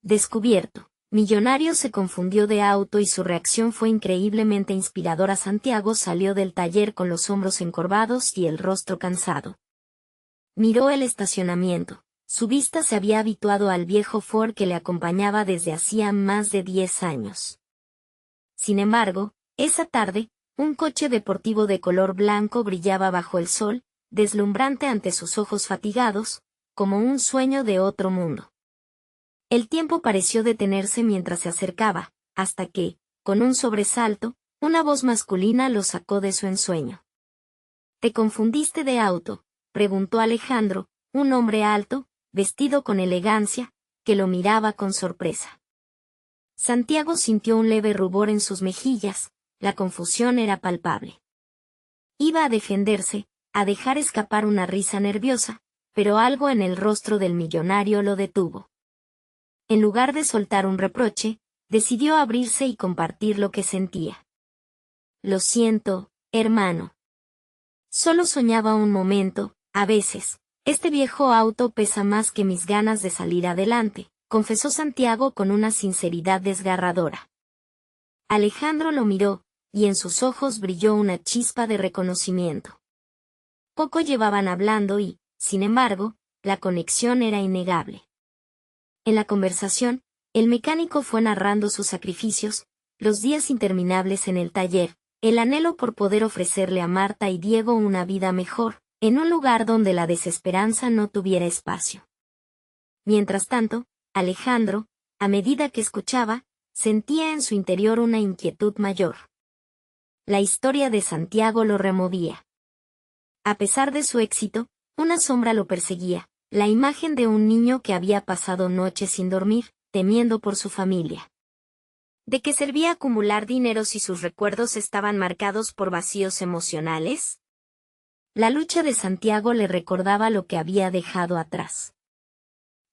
Descubierto. Millonario se confundió de auto y su reacción fue increíblemente inspiradora. Santiago salió del taller con los hombros encorvados y el rostro cansado. Miró el estacionamiento. Su vista se había habituado al viejo Ford que le acompañaba desde hacía más de 10 años. Sin embargo, esa tarde, un coche deportivo de color blanco brillaba bajo el sol, deslumbrante ante sus ojos fatigados, como un sueño de otro mundo. El tiempo pareció detenerse mientras se acercaba, hasta que, con un sobresalto, una voz masculina lo sacó de su ensueño. «¿Te confundiste de auto?», preguntó Alejandro, un hombre alto, vestido con elegancia, que lo miraba con sorpresa. Santiago sintió un leve rubor en sus mejillas, la confusión era palpable. Iba a defenderse, a dejar escapar una risa nerviosa, pero algo en el rostro del millonario lo detuvo. En lugar de soltar un reproche, decidió abrirse y compartir lo que sentía. «Lo siento, hermano. Solo soñaba un momento, a veces. Este viejo auto pesa más que mis ganas de salir adelante», confesó Santiago con una sinceridad desgarradora. Alejandro lo miró, y en sus ojos brilló una chispa de reconocimiento. Poco llevaban hablando y, sin embargo, la conexión era innegable. En la conversación, el mecánico fue narrando sus sacrificios, los días interminables en el taller, el anhelo por poder ofrecerle a Marta y Diego una vida mejor, en un lugar donde la desesperanza no tuviera espacio. Mientras tanto, Alejandro, a medida que escuchaba, sentía en su interior una inquietud mayor. La historia de Santiago lo removía. A pesar de su éxito, una sombra lo perseguía, la imagen de un niño que había pasado noches sin dormir, temiendo por su familia. ¿De qué servía acumular dinero si sus recuerdos estaban marcados por vacíos emocionales? La lucha de Santiago le recordaba lo que había dejado atrás.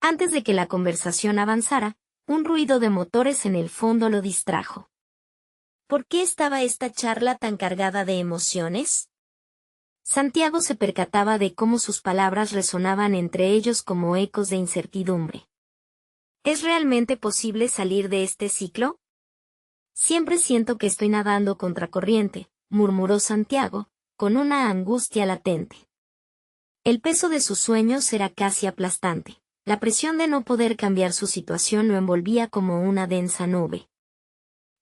Antes de que la conversación avanzara, un ruido de motores en el fondo lo distrajo. ¿Por qué estaba esta charla tan cargada de emociones? Santiago se percataba de cómo sus palabras resonaban entre ellos como ecos de incertidumbre. ¿Es realmente posible salir de este ciclo? Siempre siento que estoy nadando contracorriente, murmuró Santiago, con una angustia latente. El peso de sus sueños era casi aplastante. La presión de no poder cambiar su situación lo envolvía como una densa nube.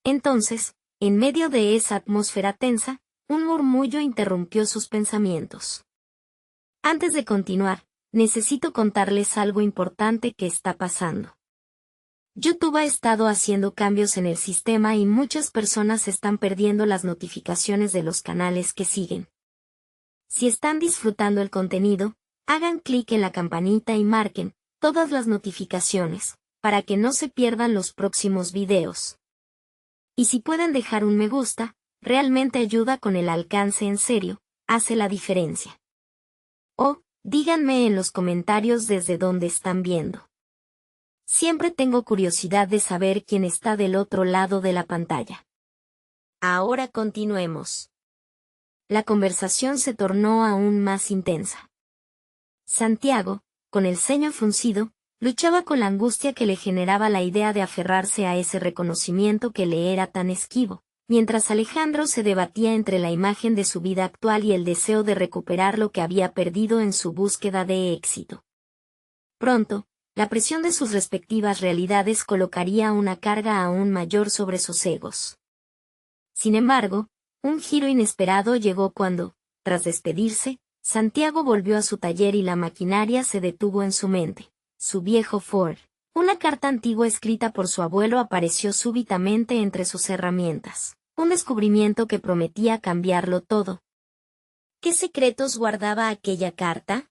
Entonces, en medio de esa atmósfera tensa, un murmullo interrumpió sus pensamientos. Antes de continuar, necesito contarles algo importante que está pasando. YouTube ha estado haciendo cambios en el sistema y muchas personas están perdiendo las notificaciones de los canales que siguen. Si están disfrutando el contenido, hagan clic en la campanita y marquen todas las notificaciones, para que no se pierdan los próximos videos. Y si pueden dejar un me gusta, realmente ayuda con el alcance en serio, hace la diferencia. O, díganme en los comentarios desde dónde están viendo. Siempre tengo curiosidad de saber quién está del otro lado de la pantalla. Ahora continuemos. La conversación se tornó aún más intensa. Santiago, con el ceño fruncido, luchaba con la angustia que le generaba la idea de aferrarse a ese reconocimiento que le era tan esquivo, mientras Alejandro se debatía entre la imagen de su vida actual y el deseo de recuperar lo que había perdido en su búsqueda de éxito. Pronto, la presión de sus respectivas realidades colocaría una carga aún mayor sobre sus egos. Sin embargo, un giro inesperado llegó cuando, tras despedirse, Santiago volvió a su taller y la maquinaria se detuvo en su mente. Su viejo Ford. Una carta antigua escrita por su abuelo apareció súbitamente entre sus herramientas. Un descubrimiento que prometía cambiarlo todo. ¿Qué secretos guardaba aquella carta?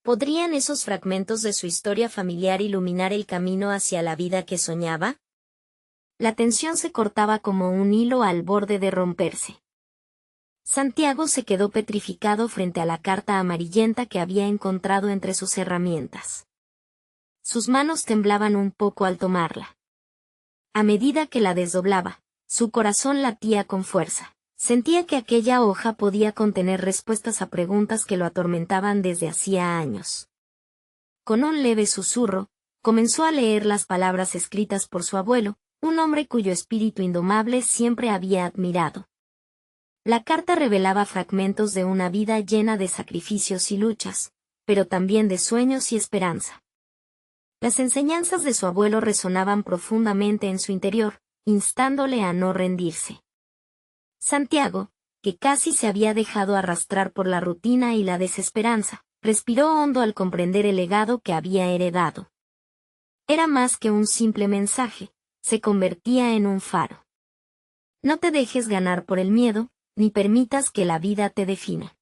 ¿Podrían esos fragmentos de su historia familiar iluminar el camino hacia la vida que soñaba? La tensión se cortaba como un hilo al borde de romperse. Santiago se quedó petrificado frente a la carta amarillenta que había encontrado entre sus herramientas. Sus manos temblaban un poco al tomarla. A medida que la desdoblaba, su corazón latía con fuerza. Sentía que aquella hoja podía contener respuestas a preguntas que lo atormentaban desde hacía años. Con un leve susurro, comenzó a leer las palabras escritas por su abuelo, un hombre cuyo espíritu indomable siempre había admirado. La carta revelaba fragmentos de una vida llena de sacrificios y luchas, pero también de sueños y esperanza. Las enseñanzas de su abuelo resonaban profundamente en su interior, instándole a no rendirse. Santiago, que casi se había dejado arrastrar por la rutina y la desesperanza, respiró hondo al comprender el legado que había heredado. Era más que un simple mensaje, se convertía en un faro. No te dejes ganar por el miedo, ni permitas que la vida te defina.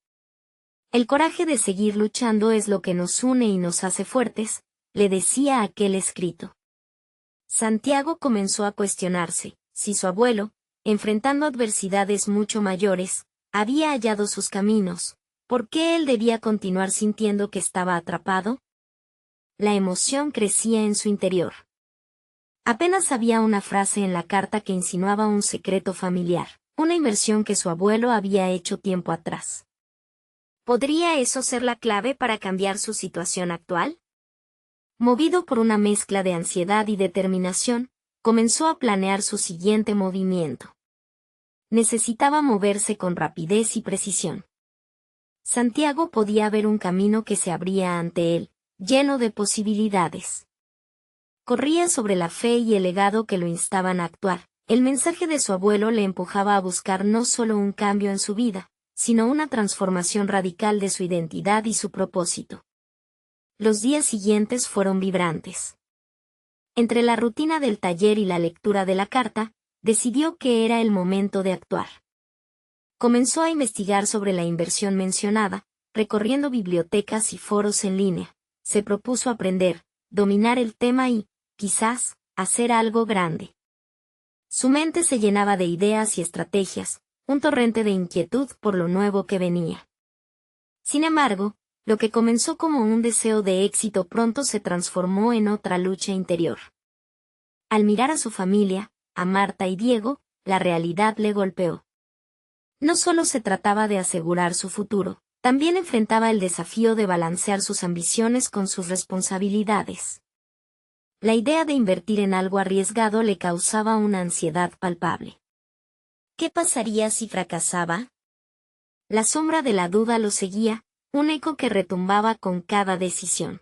El coraje de seguir luchando es lo que nos une y nos hace fuertes, le decía aquel escrito. Santiago comenzó a cuestionarse, si su abuelo, enfrentando adversidades mucho mayores, había hallado sus caminos, ¿por qué él debía continuar sintiendo que estaba atrapado? La emoción crecía en su interior. Apenas había una frase en la carta que insinuaba un secreto familiar, una inversión que su abuelo había hecho tiempo atrás. ¿Podría eso ser la clave para cambiar su situación actual? Movido por una mezcla de ansiedad y determinación, comenzó a planear su siguiente movimiento. Necesitaba moverse con rapidez y precisión. Santiago podía ver un camino que se abría ante él, lleno de posibilidades. Corría sobre la fe y el legado que lo instaban a actuar. El mensaje de su abuelo le empujaba a buscar no solo un cambio en su vida, sino una transformación radical de su identidad y su propósito. Los días siguientes fueron vibrantes. Entre la rutina del taller y la lectura de la carta, decidió que era el momento de actuar. Comenzó a investigar sobre la inversión mencionada, recorriendo bibliotecas y foros en línea. Se propuso aprender, dominar el tema y, quizás, hacer algo grande. Su mente se llenaba de ideas y estrategias, un torrente de inquietud por lo nuevo que venía. Sin embargo, lo que comenzó como un deseo de éxito pronto se transformó en otra lucha interior. Al mirar a su familia, a Marta y Diego, la realidad le golpeó. No solo se trataba de asegurar su futuro, también enfrentaba el desafío de balancear sus ambiciones con sus responsabilidades. La idea de invertir en algo arriesgado le causaba una ansiedad palpable. ¿Qué pasaría si fracasaba? La sombra de la duda lo seguía, un eco que retumbaba con cada decisión.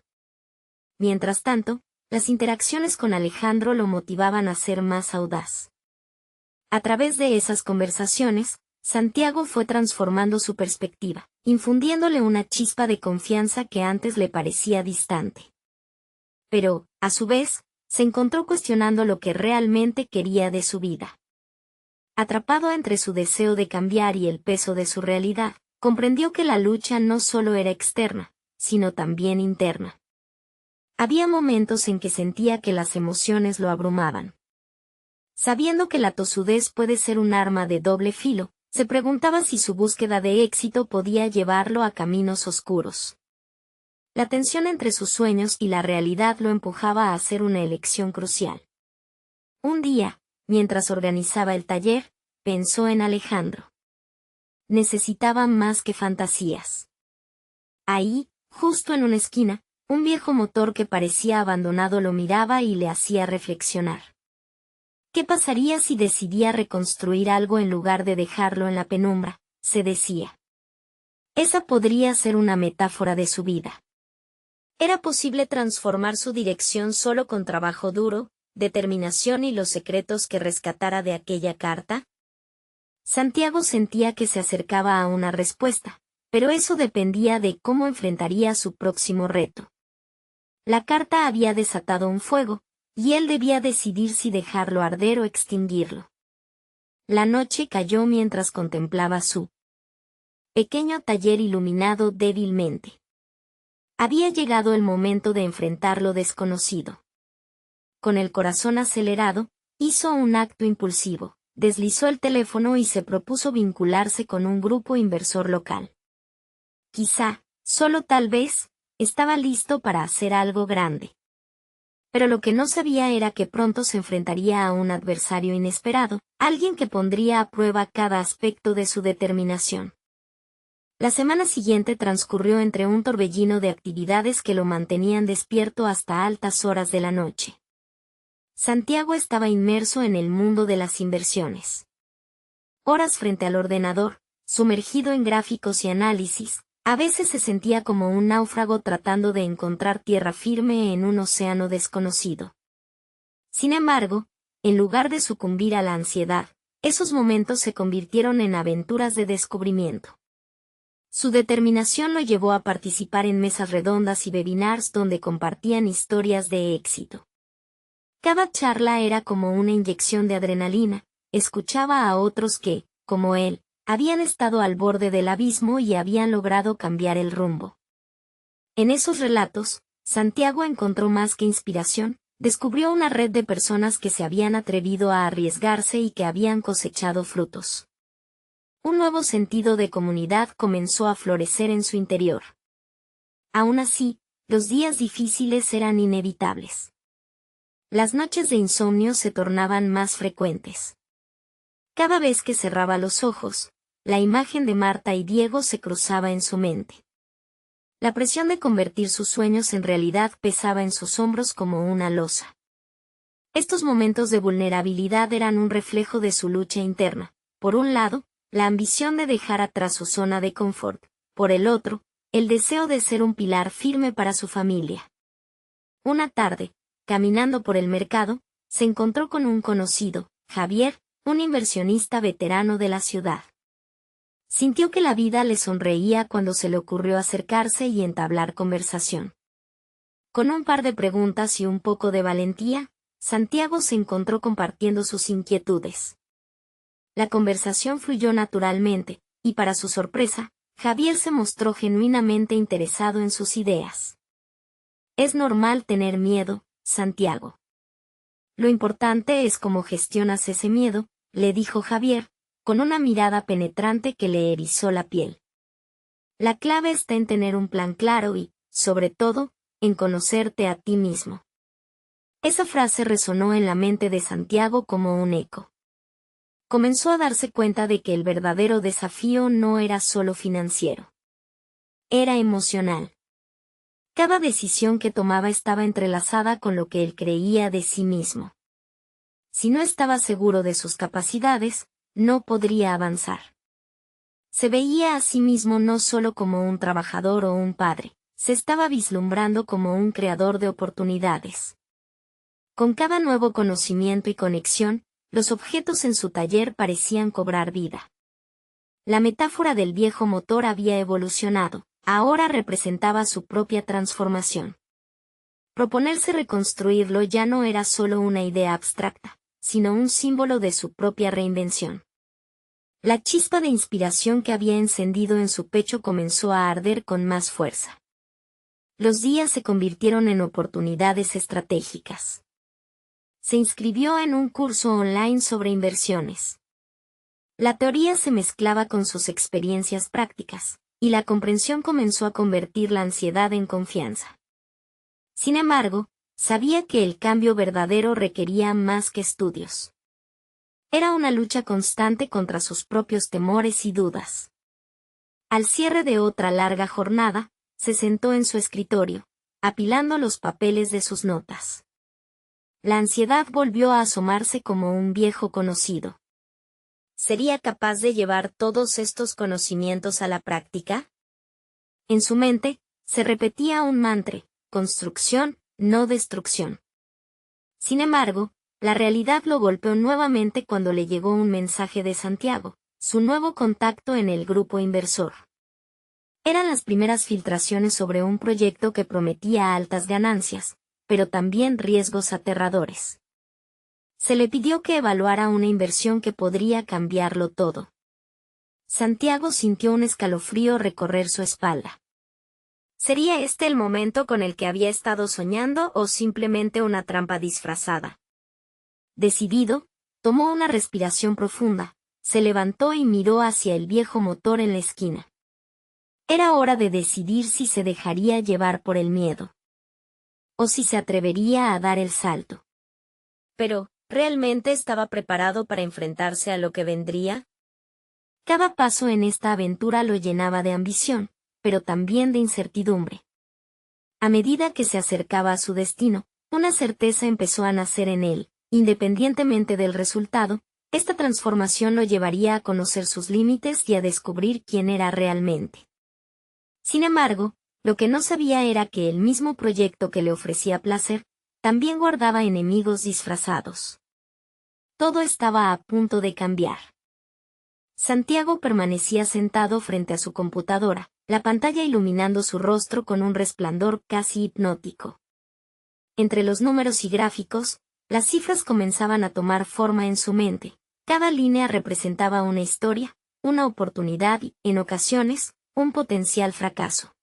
Mientras tanto, las interacciones con Alejandro lo motivaban a ser más audaz. A través de esas conversaciones, Santiago fue transformando su perspectiva, infundiéndole una chispa de confianza que antes le parecía distante. Pero, a su vez, se encontró cuestionando lo que realmente quería de su vida. Atrapado entre su deseo de cambiar y el peso de su realidad, comprendió que la lucha no solo era externa, sino también interna. Había momentos en que sentía que las emociones lo abrumaban. Sabiendo que la tosudez puede ser un arma de doble filo, se preguntaba si su búsqueda de éxito podía llevarlo a caminos oscuros. La tensión entre sus sueños y la realidad lo empujaba a hacer una elección crucial. Un día, mientras organizaba el taller, pensó en Alejandro. Necesitaba más que fantasías. Ahí, justo en una esquina, un viejo motor que parecía abandonado lo miraba y le hacía reflexionar. ¿Qué pasaría si decidía reconstruir algo en lugar de dejarlo en la penumbra?, se decía. Esa podría ser una metáfora de su vida. ¿Era posible transformar su dirección solo con trabajo duro, determinación y los secretos que rescatara de aquella carta? Santiago sentía que se acercaba a una respuesta, pero eso dependía de cómo enfrentaría su próximo reto. La carta había desatado un fuego, y él debía decidir si dejarlo arder o extinguirlo. La noche cayó mientras contemplaba su pequeño taller iluminado débilmente. Había llegado el momento de enfrentar lo desconocido. Con el corazón acelerado, hizo un acto impulsivo, deslizó el teléfono y se propuso vincularse con un grupo inversor local. Quizá, solo tal vez, estaba listo para hacer algo grande. Pero lo que no sabía era que pronto se enfrentaría a un adversario inesperado, alguien que pondría a prueba cada aspecto de su determinación. La semana siguiente transcurrió entre un torbellino de actividades que lo mantenían despierto hasta altas horas de la noche. Santiago estaba inmerso en el mundo de las inversiones. Horas frente al ordenador, sumergido en gráficos y análisis, a veces se sentía como un náufrago tratando de encontrar tierra firme en un océano desconocido. Sin embargo, en lugar de sucumbir a la ansiedad, esos momentos se convirtieron en aventuras de descubrimiento. Su determinación lo llevó a participar en mesas redondas y webinars donde compartían historias de éxito. Cada charla era como una inyección de adrenalina, escuchaba a otros que, como él, habían estado al borde del abismo y habían logrado cambiar el rumbo. En esos relatos, Santiago encontró más que inspiración, descubrió una red de personas que se habían atrevido a arriesgarse y que habían cosechado frutos. Un nuevo sentido de comunidad comenzó a florecer en su interior. Aún así, los días difíciles eran inevitables. Las noches de insomnio se tornaban más frecuentes. Cada vez que cerraba los ojos, la imagen de Marta y Diego se cruzaba en su mente. La presión de convertir sus sueños en realidad pesaba en sus hombros como una losa. Estos momentos de vulnerabilidad eran un reflejo de su lucha interna. Por un lado, la ambición de dejar atrás su zona de confort, por el otro, el deseo de ser un pilar firme para su familia. Una tarde, caminando por el mercado, se encontró con un conocido, Javier, un inversionista veterano de la ciudad. Sintió que la vida le sonreía cuando se le ocurrió acercarse y entablar conversación. Con un par de preguntas y un poco de valentía, Santiago se encontró compartiendo sus inquietudes. La conversación fluyó naturalmente, y para su sorpresa, Javier se mostró genuinamente interesado en sus ideas. Es normal tener miedo, Santiago. Lo importante es cómo gestionas ese miedo, le dijo Javier, con una mirada penetrante que le erizó la piel. La clave está en tener un plan claro y, sobre todo, en conocerte a ti mismo. Esa frase resonó en la mente de Santiago como un eco. Comenzó a darse cuenta de que el verdadero desafío no era solo financiero. Era emocional. Cada decisión que tomaba estaba entrelazada con lo que él creía de sí mismo. Si no estaba seguro de sus capacidades, no podría avanzar. Se veía a sí mismo no solo como un trabajador o un padre, se estaba vislumbrando como un creador de oportunidades. Con cada nuevo conocimiento y conexión, los objetos en su taller parecían cobrar vida. La metáfora del viejo motor había evolucionado, ahora representaba su propia transformación. Proponerse reconstruirlo ya no era solo una idea abstracta, sino un símbolo de su propia reinvención. La chispa de inspiración que había encendido en su pecho comenzó a arder con más fuerza. Los días se convirtieron en oportunidades estratégicas. Se inscribió en un curso online sobre inversiones. La teoría se mezclaba con sus experiencias prácticas, y la comprensión comenzó a convertir la ansiedad en confianza. Sin embargo, sabía que el cambio verdadero requería más que estudios. Era una lucha constante contra sus propios temores y dudas. Al cierre de otra larga jornada, se sentó en su escritorio, apilando los papeles de sus notas. La ansiedad volvió a asomarse como un viejo conocido. ¿Sería capaz de llevar todos estos conocimientos a la práctica? En su mente, se repetía un mantra: construcción, no destrucción. Sin embargo, la realidad lo golpeó nuevamente cuando le llegó un mensaje de Santiago, su nuevo contacto en el grupo inversor. Eran las primeras filtraciones sobre un proyecto que prometía altas ganancias, pero también riesgos aterradores. Se le pidió que evaluara una inversión que podría cambiarlo todo. Santiago sintió un escalofrío recorrer su espalda. ¿Sería este el momento con el que había estado soñando o simplemente una trampa disfrazada? Decidido, tomó una respiración profunda, se levantó y miró hacia el viejo motor en la esquina. Era hora de decidir si se dejaría llevar por el miedo, o si se atrevería a dar el salto. Pero, ¿realmente estaba preparado para enfrentarse a lo que vendría? Cada paso en esta aventura lo llenaba de ambición, pero también de incertidumbre. A medida que se acercaba a su destino, una certeza empezó a nacer en él. Independientemente del resultado, esta transformación lo llevaría a conocer sus límites y a descubrir quién era realmente. Sin embargo, lo que no sabía era que el mismo proyecto que le ofrecía placer, también guardaba enemigos disfrazados. Todo estaba a punto de cambiar. Santiago permanecía sentado frente a su computadora, la pantalla iluminando su rostro con un resplandor casi hipnótico. Entre los números y gráficos, las cifras comenzaban a tomar forma en su mente. Cada línea representaba una historia, una oportunidad y, en ocasiones, un potencial fracaso.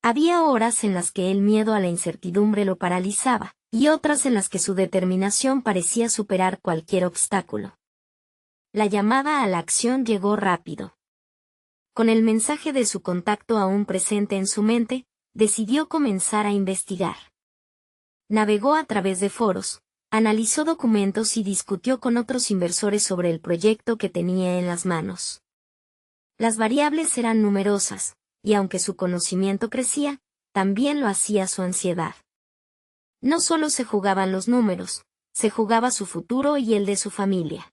Había horas en las que el miedo a la incertidumbre lo paralizaba, y otras en las que su determinación parecía superar cualquier obstáculo. La llamada a la acción llegó rápido. Con el mensaje de su contacto aún presente en su mente, decidió comenzar a investigar. Navegó a través de foros, analizó documentos y discutió con otros inversores sobre el proyecto que tenía en las manos. Las variables eran numerosas, y aunque su conocimiento crecía, también lo hacía su ansiedad. No solo se jugaban los números, se jugaba su futuro y el de su familia.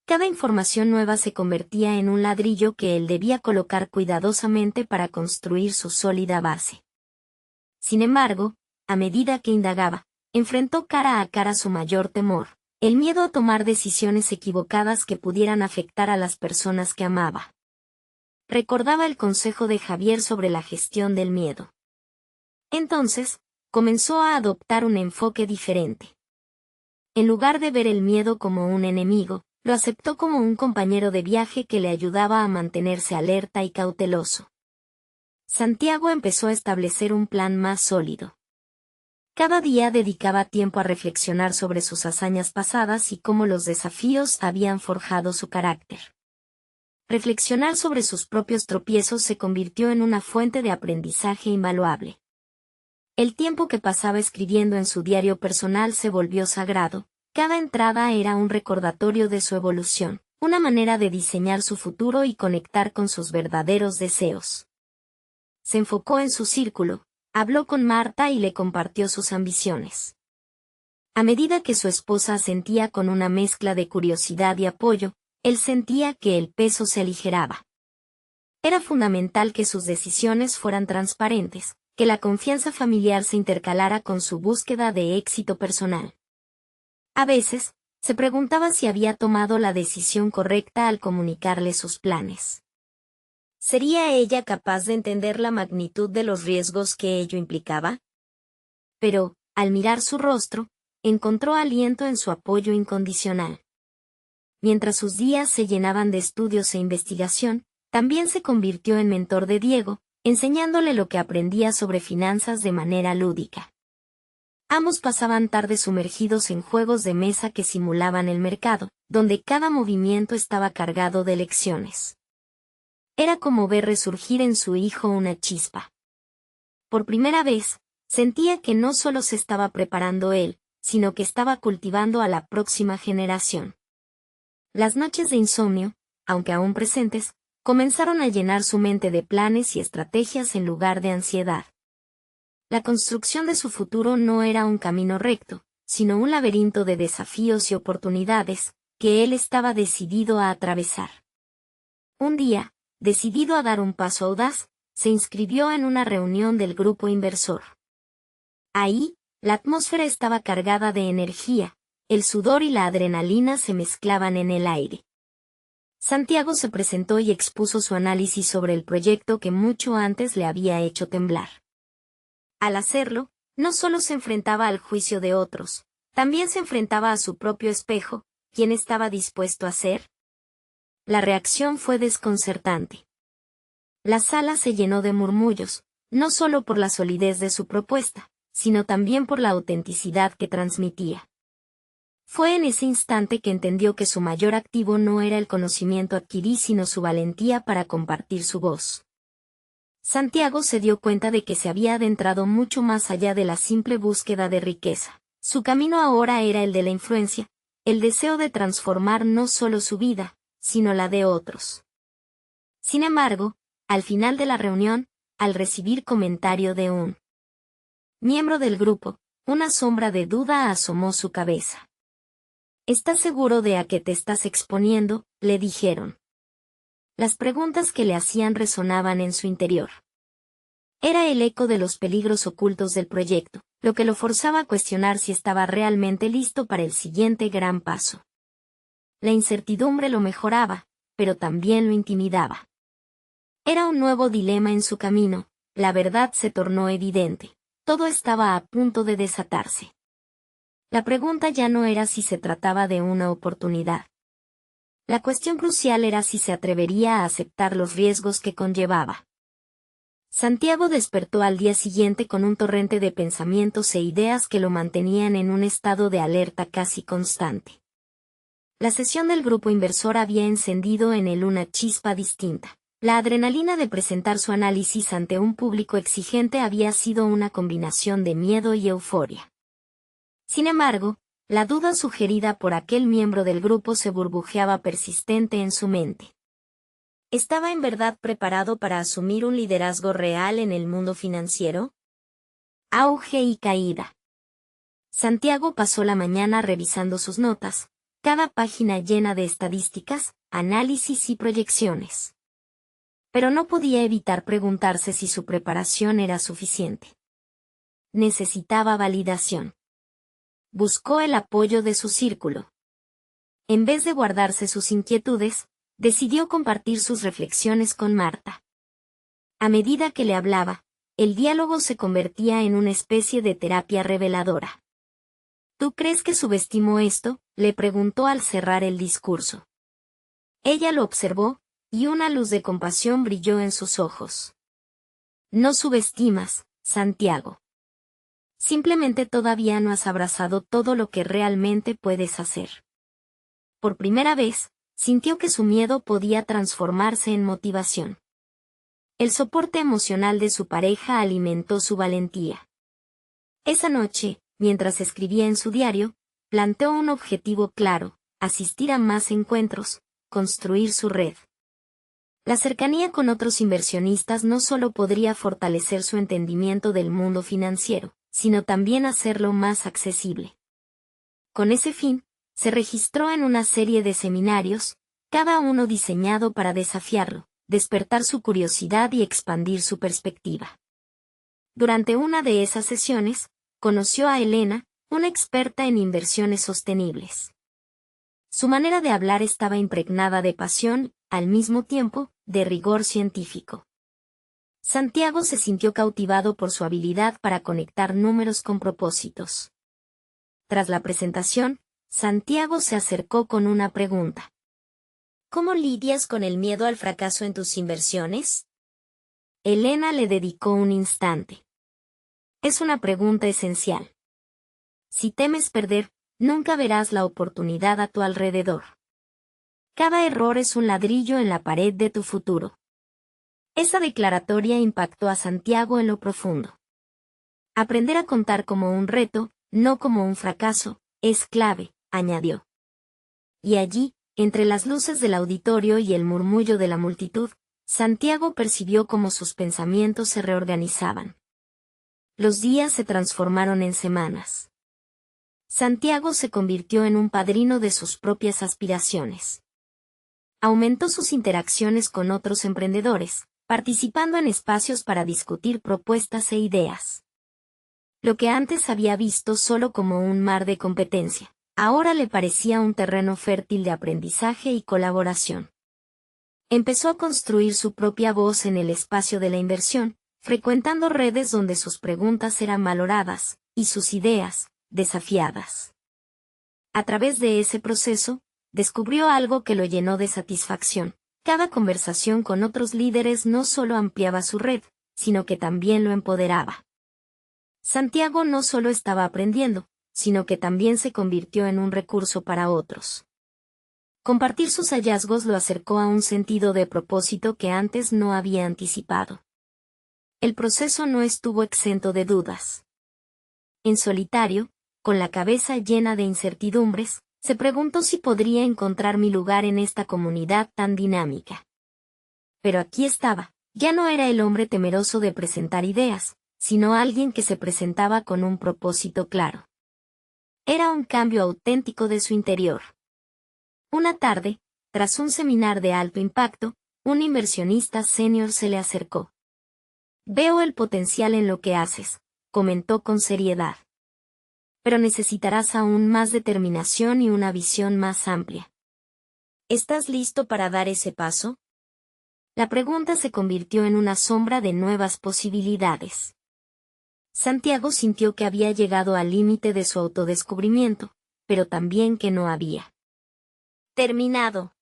Cada información nueva se convertía en un ladrillo que él debía colocar cuidadosamente para construir su sólida base. Sin embargo, a medida que indagaba, enfrentó cara a cara su mayor temor, el miedo a tomar decisiones equivocadas que pudieran afectar a las personas que amaba. Recordaba el consejo de Javier sobre la gestión del miedo. Entonces, comenzó a adoptar un enfoque diferente. En lugar de ver el miedo como un enemigo, lo aceptó como un compañero de viaje que le ayudaba a mantenerse alerta y cauteloso. Santiago empezó a establecer un plan más sólido. Cada día dedicaba tiempo a reflexionar sobre sus hazañas pasadas y cómo los desafíos habían forjado su carácter. Reflexionar sobre sus propios tropiezos se convirtió en una fuente de aprendizaje invaluable. El tiempo que pasaba escribiendo en su diario personal se volvió sagrado. Cada entrada era un recordatorio de su evolución, una manera de diseñar su futuro y conectar con sus verdaderos deseos. Se enfocó en su círculo, habló con Marta y le compartió sus ambiciones. A medida que su esposa asentía con una mezcla de curiosidad y apoyo, él sentía que el peso se aligeraba. Era fundamental que sus decisiones fueran transparentes, que la confianza familiar se intercalara con su búsqueda de éxito personal. A veces, se preguntaba si había tomado la decisión correcta al comunicarle sus planes. ¿Sería ella capaz de entender la magnitud de los riesgos que ello implicaba? Pero, al mirar su rostro, encontró aliento en su apoyo incondicional. Mientras sus días se llenaban de estudios e investigación, también se convirtió en mentor de Diego, enseñándole lo que aprendía sobre finanzas de manera lúdica. Ambos pasaban tardes sumergidos en juegos de mesa que simulaban el mercado, donde cada movimiento estaba cargado de lecciones. Era como ver resurgir en su hijo una chispa. Por primera vez, sentía que no solo se estaba preparando él, sino que estaba cultivando a la próxima generación. Las noches de insomnio, aunque aún presentes, comenzaron a llenar su mente de planes y estrategias en lugar de ansiedad. La construcción de su futuro no era un camino recto, sino un laberinto de desafíos y oportunidades, que él estaba decidido a atravesar. Un día, decidido a dar un paso audaz, se inscribió en una reunión del grupo inversor. Ahí, la atmósfera estaba cargada de energía, el sudor y la adrenalina se mezclaban en el aire. Santiago se presentó y expuso su análisis sobre el proyecto que mucho antes le había hecho temblar. Al hacerlo, no solo se enfrentaba al juicio de otros, también se enfrentaba a su propio espejo. ¿Quién estaba dispuesto a ser? La reacción fue desconcertante. La sala se llenó de murmullos, no solo por la solidez de su propuesta, sino también por la autenticidad que transmitía. Fue en ese instante que entendió que su mayor activo no era el conocimiento adquirido sino su valentía para compartir su voz. Santiago se dio cuenta de que se había adentrado mucho más allá de la simple búsqueda de riqueza. Su camino ahora era el de la influencia, el deseo de transformar no solo su vida, sino la de otros. Sin embargo, al final de la reunión, al recibir comentario de un miembro del grupo, una sombra de duda asomó su cabeza. ¿Estás seguro de a qué te estás exponiendo?, le dijeron. Las preguntas que le hacían resonaban en su interior. Era el eco de los peligros ocultos del proyecto, lo que lo forzaba a cuestionar si estaba realmente listo para el siguiente gran paso. La incertidumbre lo mejoraba, pero también lo intimidaba. Era un nuevo dilema en su camino, la verdad se tornó evidente, todo estaba a punto de desatarse. La pregunta ya no era si se trataba de una oportunidad. La cuestión crucial era si se atrevería a aceptar los riesgos que conllevaba. Santiago despertó al día siguiente con un torrente de pensamientos e ideas que lo mantenían en un estado de alerta casi constante. La sesión del grupo inversor había encendido en él una chispa distinta. La adrenalina de presentar su análisis ante un público exigente había sido una combinación de miedo y euforia. Sin embargo, la duda sugerida por aquel miembro del grupo se burbujeaba persistente en su mente. ¿Estaba en verdad preparado para asumir un liderazgo real en el mundo financiero? Auge y caída. Santiago pasó la mañana revisando sus notas, cada página llena de estadísticas, análisis y proyecciones. Pero no podía evitar preguntarse si su preparación era suficiente. Necesitaba validación. Buscó el apoyo de su círculo. En vez de guardarse sus inquietudes, decidió compartir sus reflexiones con Marta. A medida que le hablaba, el diálogo se convertía en una especie de terapia reveladora. ¿Tú crees que subestimó esto?, le preguntó al cerrar el discurso. Ella lo observó, y una luz de compasión brilló en sus ojos. No subestimas, Santiago. Simplemente todavía no has abrazado todo lo que realmente puedes hacer. Por primera vez, sintió que su miedo podía transformarse en motivación. El soporte emocional de su pareja alimentó su valentía. Esa noche, mientras escribía en su diario, planteó un objetivo claro: asistir a más encuentros, construir su red. La cercanía con otros inversionistas no solo podría fortalecer su entendimiento del mundo financiero, sino también hacerlo más accesible. Con ese fin, se registró en una serie de seminarios, cada uno diseñado para desafiarlo, despertar su curiosidad y expandir su perspectiva. Durante una de esas sesiones, conoció a Elena, una experta en inversiones sostenibles. Su manera de hablar estaba impregnada de pasión, al mismo tiempo, de rigor científico. Santiago se sintió cautivado por su habilidad para conectar números con propósitos. Tras la presentación, Santiago se acercó con una pregunta. ¿Cómo lidias con el miedo al fracaso en tus inversiones? Elena le dedicó un instante. Es una pregunta esencial. Si temes perder, nunca verás la oportunidad a tu alrededor. Cada error es un ladrillo en la pared de tu futuro. Esa declaratoria impactó a Santiago en lo profundo. Aprender a contar como un reto, no como un fracaso, es clave, añadió. Y allí, entre las luces del auditorio y el murmullo de la multitud, Santiago percibió cómo sus pensamientos se reorganizaban. Los días se transformaron en semanas. Santiago se convirtió en un padrino de sus propias aspiraciones. Aumentó sus interacciones con otros emprendedores, participando en espacios para discutir propuestas e ideas. Lo que antes había visto solo como un mar de competencia, ahora le parecía un terreno fértil de aprendizaje y colaboración. Empezó a construir su propia voz en el espacio de la inversión, frecuentando redes donde sus preguntas eran valoradas, y sus ideas, desafiadas. A través de ese proceso, descubrió algo que lo llenó de satisfacción. Cada conversación con otros líderes no solo ampliaba su red, sino que también lo empoderaba. Santiago no solo estaba aprendiendo, sino que también se convirtió en un recurso para otros. Compartir sus hallazgos lo acercó a un sentido de propósito que antes no había anticipado. El proceso no estuvo exento de dudas. En solitario, con la cabeza llena de incertidumbres, Se preguntó si podría encontrar mi lugar en esta comunidad tan dinámica. Pero aquí estaba. Ya no era el hombre temeroso de presentar ideas, sino alguien que se presentaba con un propósito claro. Era un cambio auténtico de su interior. Una tarde, tras un seminar de alto impacto, un inversionista senior se le acercó. «Veo el potencial en lo que haces», comentó con seriedad. «Pero necesitarás aún más determinación y una visión más amplia. ¿Estás listo para dar ese paso?». La pregunta se convirtió en una sombra de nuevas posibilidades. Santiago sintió que había llegado al límite de su autodescubrimiento, pero también que no había terminado.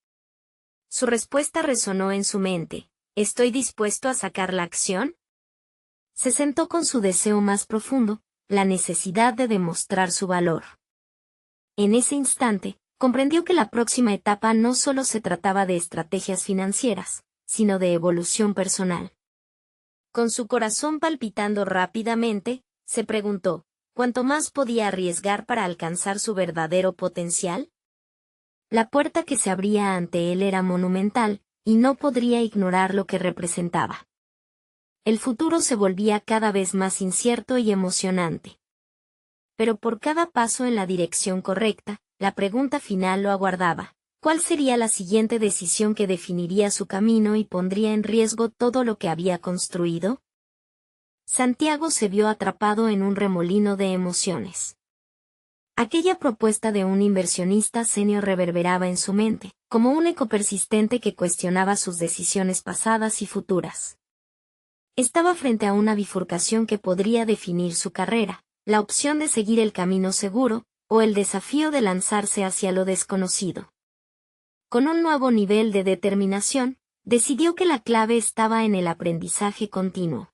Su respuesta resonó en su mente. ¿Estoy dispuesto a sacar la acción? Se sentó con su deseo más profundo, la necesidad de demostrar su valor. En ese instante, comprendió que la próxima etapa no solo se trataba de estrategias financieras, sino de evolución personal. Con su corazón palpitando rápidamente, se preguntó, ¿cuánto más podía arriesgar para alcanzar su verdadero potencial? La puerta que se abría ante él era monumental, y no podría ignorar lo que representaba. El futuro se volvía cada vez más incierto y emocionante. Pero por cada paso en la dirección correcta, la pregunta final lo aguardaba. ¿Cuál sería la siguiente decisión que definiría su camino y pondría en riesgo todo lo que había construido? Santiago se vio atrapado en un remolino de emociones. Aquella propuesta de un inversionista senior reverberaba en su mente, como un eco persistente que cuestionaba sus decisiones pasadas y futuras. Estaba frente a una bifurcación que podría definir su carrera, la opción de seguir el camino seguro, o el desafío de lanzarse hacia lo desconocido. Con un nuevo nivel de determinación, decidió que la clave estaba en el aprendizaje continuo.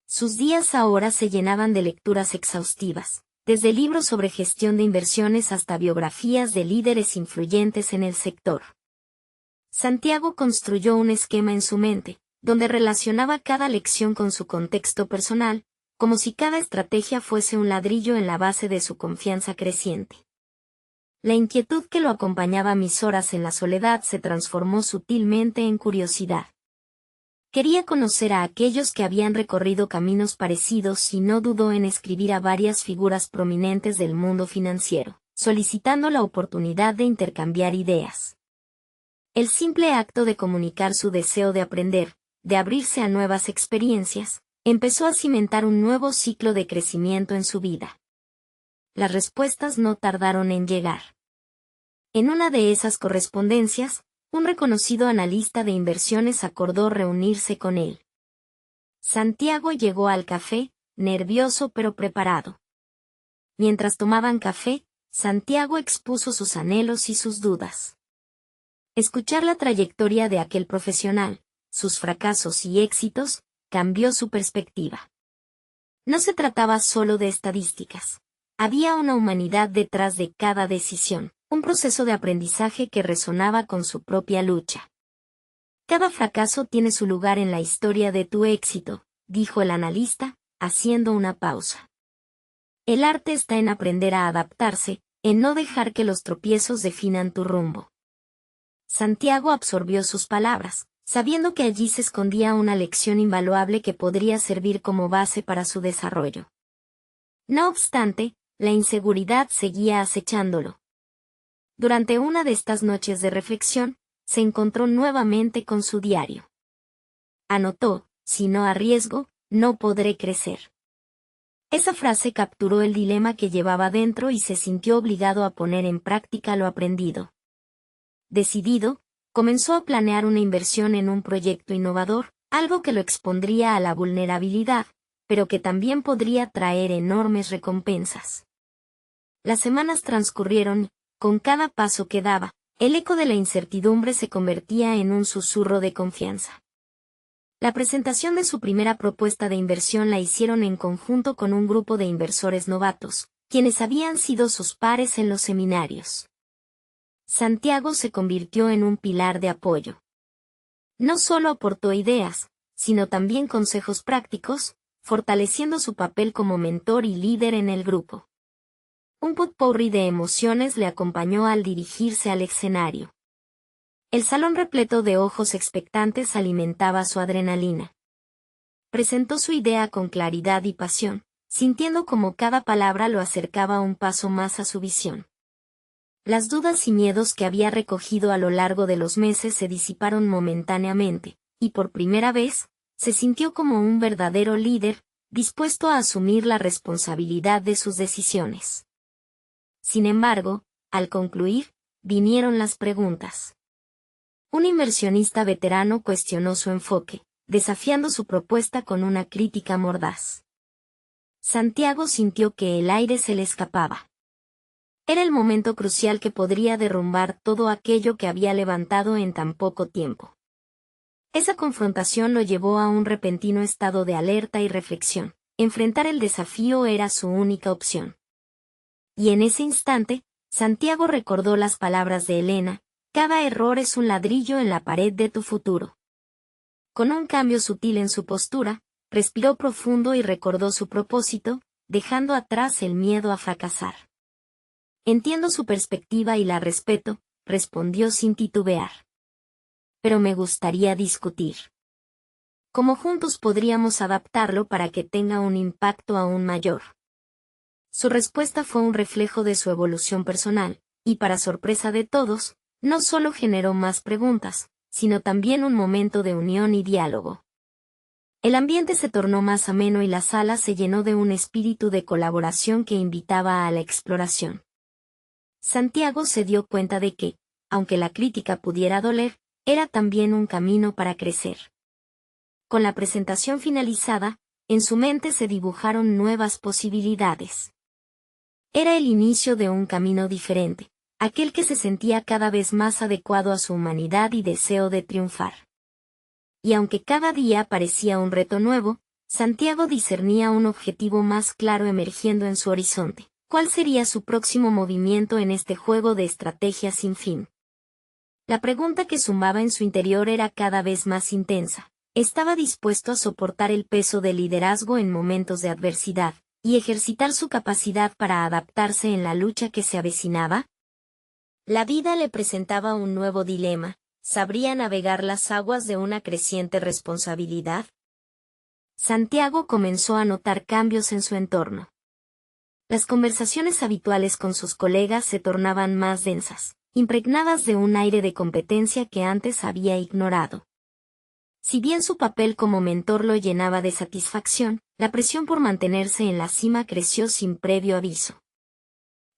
Sus días ahora se llenaban de lecturas exhaustivas, desde libros sobre gestión de inversiones hasta biografías de líderes influyentes en el sector. Santiago construyó un esquema en su mente, donde relacionaba cada lección con su contexto personal, como si cada estrategia fuese un ladrillo en la base de su confianza creciente. La inquietud que lo acompañaba mis horas en la soledad se transformó sutilmente en curiosidad. Quería conocer a aquellos que habían recorrido caminos parecidos y no dudó en escribir a varias figuras prominentes del mundo financiero, solicitando la oportunidad de intercambiar ideas. El simple acto de comunicar su deseo de aprender, de abrirse a nuevas experiencias, empezó a cimentar un nuevo ciclo de crecimiento en su vida. Las respuestas no tardaron en llegar. En una de esas correspondencias, un reconocido analista de inversiones acordó reunirse con él. Santiago llegó al café, nervioso pero preparado. Mientras tomaban café, Santiago expuso sus anhelos y sus dudas. Escuchar la trayectoria de aquel profesional, sus fracasos y éxitos, cambió su perspectiva. No se trataba solo de estadísticas. Había una humanidad detrás de cada decisión, un proceso de aprendizaje que resonaba con su propia lucha. Cada fracaso tiene su lugar en la historia de tu éxito, dijo el analista, haciendo una pausa. El arte está en aprender a adaptarse, en no dejar que los tropiezos definan tu rumbo. Santiago absorbió sus palabras, sabiendo que allí se escondía una lección invaluable que podría servir como base para su desarrollo. No obstante, la inseguridad seguía acechándolo. Durante una de estas noches de reflexión, se encontró nuevamente con su diario. Anotó, si no arriesgo, no podré crecer. Esa frase capturó el dilema que llevaba dentro y se sintió obligado a poner en práctica lo aprendido. Decidido, comenzó a planear una inversión en un proyecto innovador, algo que lo expondría a la vulnerabilidad, pero que también podría traer enormes recompensas. Las semanas transcurrieron, con cada paso que daba, el eco de la incertidumbre se convertía en un susurro de confianza. La presentación de su primera propuesta de inversión la hicieron en conjunto con un grupo de inversores novatos, quienes habían sido sus pares en los seminarios. Santiago se convirtió en un pilar de apoyo. No solo aportó ideas, sino también consejos prácticos, fortaleciendo su papel como mentor y líder en el grupo. Un potpourri de emociones le acompañó al dirigirse al escenario. El salón repleto de ojos expectantes alimentaba su adrenalina. Presentó su idea con claridad y pasión, sintiendo como cada palabra lo acercaba un paso más a su visión. Las dudas y miedos que había recogido a lo largo de los meses se disiparon momentáneamente, y por primera vez, se sintió como un verdadero líder, dispuesto a asumir la responsabilidad de sus decisiones. Sin embargo, al concluir, vinieron las preguntas. Un inversionista veterano cuestionó su enfoque, desafiando su propuesta con una crítica mordaz. Santiago sintió que el aire se le escapaba. Era el momento crucial que podría derrumbar todo aquello que había levantado en tan poco tiempo. Esa confrontación lo llevó a un repentino estado de alerta y reflexión. Enfrentar el desafío era su única opción. Y en ese instante, Santiago recordó las palabras de Elena: cada error es un ladrillo en la pared de tu futuro. Con un cambio sutil en su postura, respiró profundo y recordó su propósito, dejando atrás el miedo a fracasar. Entiendo su perspectiva y la respeto, respondió sin titubear. Pero me gustaría discutir. ¿Cómo juntos podríamos adaptarlo para que tenga un impacto aún mayor? Su respuesta fue un reflejo de su evolución personal, y para sorpresa de todos, no solo generó más preguntas, sino también un momento de unión y diálogo. El ambiente se tornó más ameno y la sala se llenó de un espíritu de colaboración que invitaba a la exploración. Santiago se dio cuenta de que, aunque la crítica pudiera doler, era también un camino para crecer. Con la presentación finalizada, en su mente se dibujaron nuevas posibilidades. Era el inicio de un camino diferente, aquel que se sentía cada vez más adecuado a su humanidad y deseo de triunfar. Y aunque cada día parecía un reto nuevo, Santiago discernía un objetivo más claro emergiendo en su horizonte. ¿Cuál sería su próximo movimiento en este juego de estrategia sin fin? La pregunta que sumaba en su interior era cada vez más intensa. ¿Estaba dispuesto a soportar el peso del liderazgo en momentos de adversidad, y ejercitar su capacidad para adaptarse en la lucha que se avecinaba? La vida le presentaba un nuevo dilema. ¿Sabría navegar las aguas de una creciente responsabilidad? Santiago comenzó a notar cambios en su entorno. Las conversaciones habituales con sus colegas se tornaban más densas, impregnadas de un aire de competencia que antes había ignorado. Si bien su papel como mentor lo llenaba de satisfacción, la presión por mantenerse en la cima creció sin previo aviso.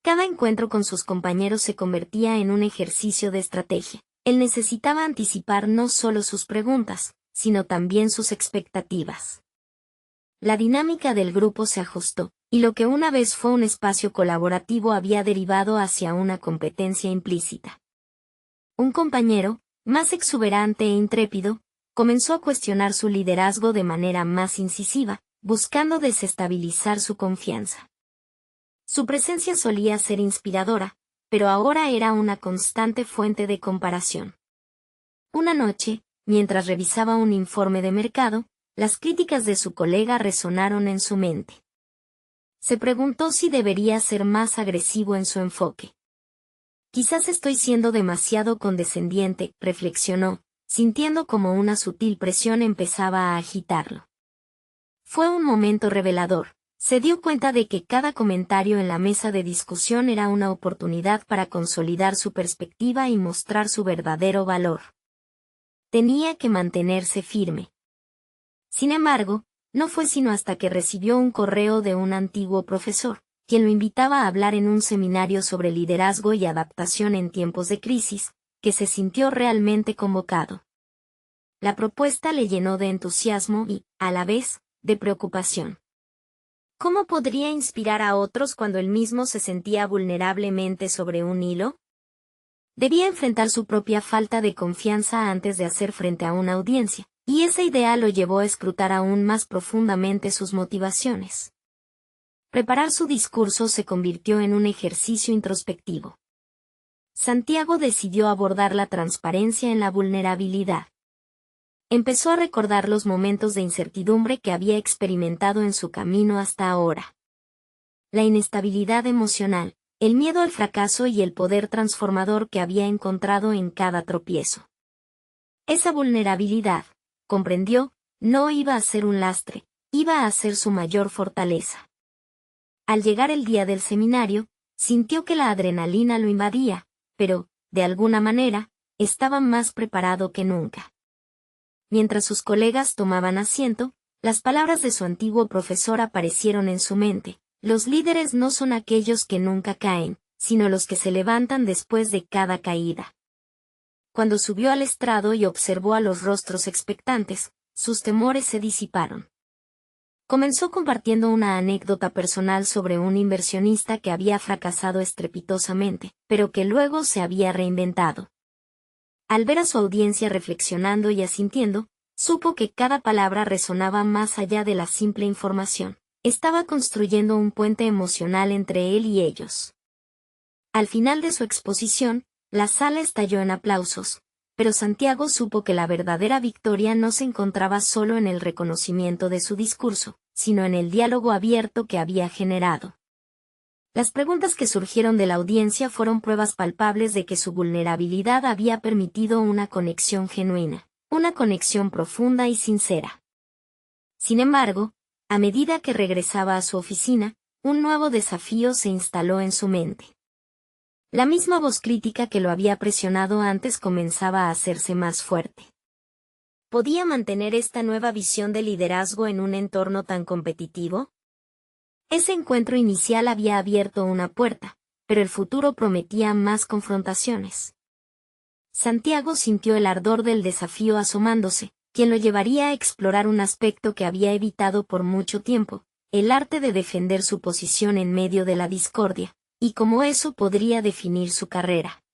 Cada encuentro con sus compañeros se convertía en un ejercicio de estrategia. Él necesitaba anticipar no solo sus preguntas, sino también sus expectativas. La dinámica del grupo se ajustó, y lo que una vez fue un espacio colaborativo había derivado hacia una competencia implícita. Un compañero, más exuberante e intrépido, comenzó a cuestionar su liderazgo de manera más incisiva, buscando desestabilizar su confianza. Su presencia solía ser inspiradora, pero ahora era una constante fuente de comparación. Una noche, mientras revisaba un informe de mercado, las críticas de su colega resonaron en su mente. Se preguntó si debería ser más agresivo en su enfoque. Quizás estoy siendo demasiado condescendiente, reflexionó, sintiendo como una sutil presión empezaba a agitarlo. Fue un momento revelador. Se dio cuenta de que cada comentario en la mesa de discusión era una oportunidad para consolidar su perspectiva y mostrar su verdadero valor. Tenía que mantenerse firme. Sin embargo, no fue sino hasta que recibió un correo de un antiguo profesor, quien lo invitaba a hablar en un seminario sobre liderazgo y adaptación en tiempos de crisis, que se sintió realmente convocado. La propuesta le llenó de entusiasmo y, a la vez, de preocupación. ¿Cómo podría inspirar a otros cuando él mismo se sentía vulnerablemente sobre un hilo? Debía enfrentar su propia falta de confianza antes de hacer frente a una audiencia, y esa idea lo llevó a escrutar aún más profundamente sus motivaciones. Preparar su discurso se convirtió en un ejercicio introspectivo. Santiago decidió abordar la transparencia en la vulnerabilidad. Empezó a recordar los momentos de incertidumbre que había experimentado en su camino hasta ahora. la inestabilidad emocional, el miedo al fracaso y el poder transformador que había encontrado en cada tropiezo. Esa vulnerabilidad, comprendió, no iba a ser un lastre, iba a ser su mayor fortaleza. Al llegar el día del seminario, sintió que la adrenalina lo invadía, pero, de alguna manera, estaba más preparado que nunca. Mientras sus colegas tomaban asiento, las palabras de su antiguo profesor aparecieron en su mente: los líderes no son aquellos que nunca caen, sino los que se levantan después de cada caída. Cuando subió al estrado y observó a los rostros expectantes, sus temores se disiparon. Comenzó compartiendo una anécdota personal sobre un inversionista que había fracasado estrepitosamente, pero que luego se había reinventado. Al ver a su audiencia reflexionando y asintiendo, supo que cada palabra resonaba más allá de la simple información. Estaba construyendo un puente emocional entre él y ellos. Al final de su exposición, la sala estalló en aplausos, pero Santiago supo que la verdadera victoria no se encontraba solo en el reconocimiento de su discurso, sino en el diálogo abierto que había generado. Las preguntas que surgieron de la audiencia fueron pruebas palpables de que su vulnerabilidad había permitido una conexión genuina, una conexión profunda y sincera. Sin embargo, a medida que regresaba a su oficina, un nuevo desafío se instaló en su mente. La misma voz crítica que lo había presionado antes comenzaba a hacerse más fuerte. ¿Podía mantener esta nueva visión de liderazgo en un entorno tan competitivo? Ese encuentro inicial había abierto una puerta, pero el futuro prometía más confrontaciones. Santiago sintió el ardor del desafío asomándose, quien lo llevaría a explorar un aspecto que había evitado por mucho tiempo, el arte de defender su posición en medio de la discordia, y cómo eso podría definir su carrera.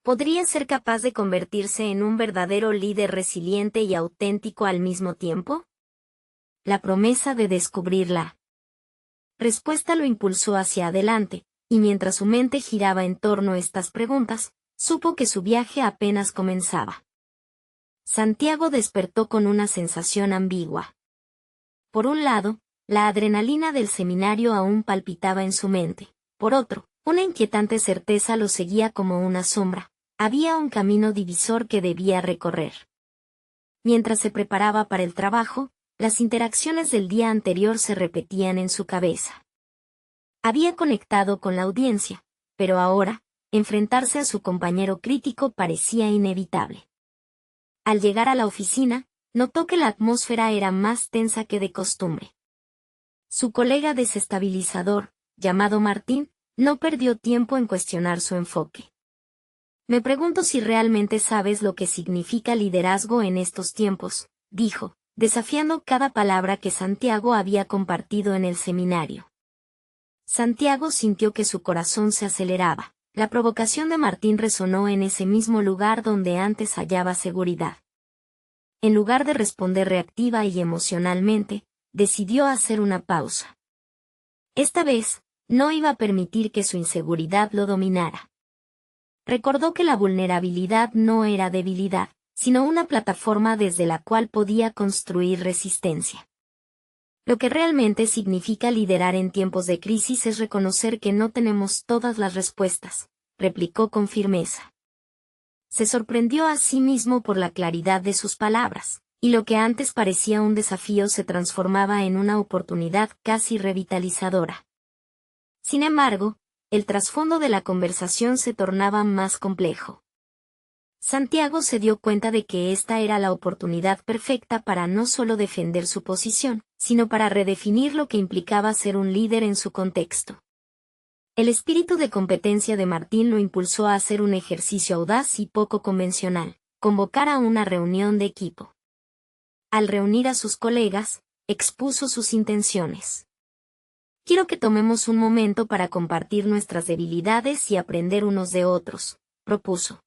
¿Podría ser capaz de convertirse en un verdadero líder resiliente y auténtico al mismo tiempo? La promesa de descubrir la respuesta lo impulsó hacia adelante, y mientras su mente giraba en torno a estas preguntas, supo que su viaje apenas comenzaba. Santiago despertó con una sensación ambigua. Por un lado, la adrenalina del seminario aún palpitaba en su mente. Por otro, una inquietante certeza lo seguía como una sombra. Había un camino divisor que debía recorrer. Mientras se preparaba para el trabajo, las interacciones del día anterior se repetían en su cabeza. Había conectado con la audiencia, pero ahora, enfrentarse a su compañero crítico parecía inevitable. Al llegar a la oficina, notó que la atmósfera era más tensa que de costumbre. Su colega desestabilizador, llamado Martín, no perdió tiempo en cuestionar su enfoque. Me pregunto si realmente sabes lo que significa liderazgo en estos tiempos, dijo, desafiando cada palabra que Santiago había compartido en el seminario. Santiago sintió que su corazón se aceleraba. La provocación de Martín resonó en ese mismo lugar donde antes hallaba seguridad. En lugar de responder reactiva y emocionalmente, decidió hacer una pausa. Esta vez, no iba a permitir que su inseguridad lo dominara. Recordó que la vulnerabilidad no era debilidad, sino una plataforma desde la cual podía construir resistencia. Lo que realmente significa liderar en tiempos de crisis es reconocer que no tenemos todas las respuestas, replicó con firmeza. Se sorprendió a sí mismo por la claridad de sus palabras, y lo que antes parecía un desafío se transformaba en una oportunidad casi revitalizadora. Sin embargo, el trasfondo de la conversación se tornaba más complejo. Santiago se dio cuenta de que esta era la oportunidad perfecta para no solo defender su posición, sino para redefinir lo que implicaba ser un líder en su contexto. El espíritu de competencia de Martín lo impulsó a hacer un ejercicio audaz y poco convencional: convocar a una reunión de equipo. Al reunir a sus colegas, expuso sus intenciones. Quiero que tomemos un momento para compartir nuestras debilidades y aprender unos de otros, propuso.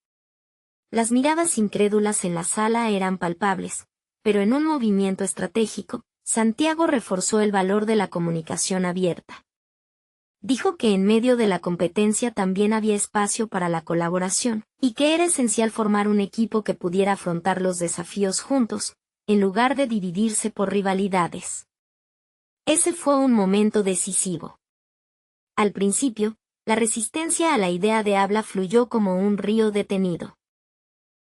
Las miradas incrédulas en la sala eran palpables, pero en un movimiento estratégico, Santiago reforzó el valor de la comunicación abierta. Dijo que en medio de la competencia también había espacio para la colaboración, y que era esencial formar un equipo que pudiera afrontar los desafíos juntos, en lugar de dividirse por rivalidades. Ese fue un momento decisivo. Al principio, la resistencia a la idea de habla fluyó como un río detenido.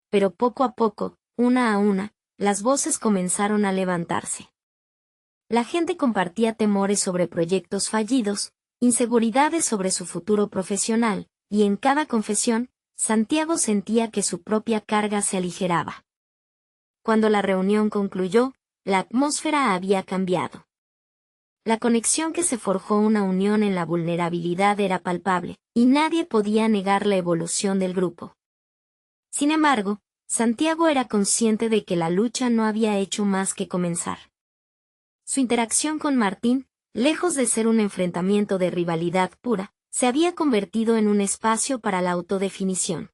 Pero poco a poco, una a una, las voces comenzaron a levantarse. La gente compartía temores sobre proyectos fallidos, inseguridades sobre su futuro profesional, y en cada confesión, Santiago sentía que su propia carga se aligeraba. Cuando la reunión concluyó, la atmósfera había cambiado. La conexión que se forjó una unión en la vulnerabilidad era palpable, y nadie podía negar la evolución del grupo. Sin embargo, Santiago era consciente de que la lucha no había hecho más que comenzar. Su interacción con Martín, lejos de ser un enfrentamiento de rivalidad pura, se había convertido en un espacio para la autodefinición.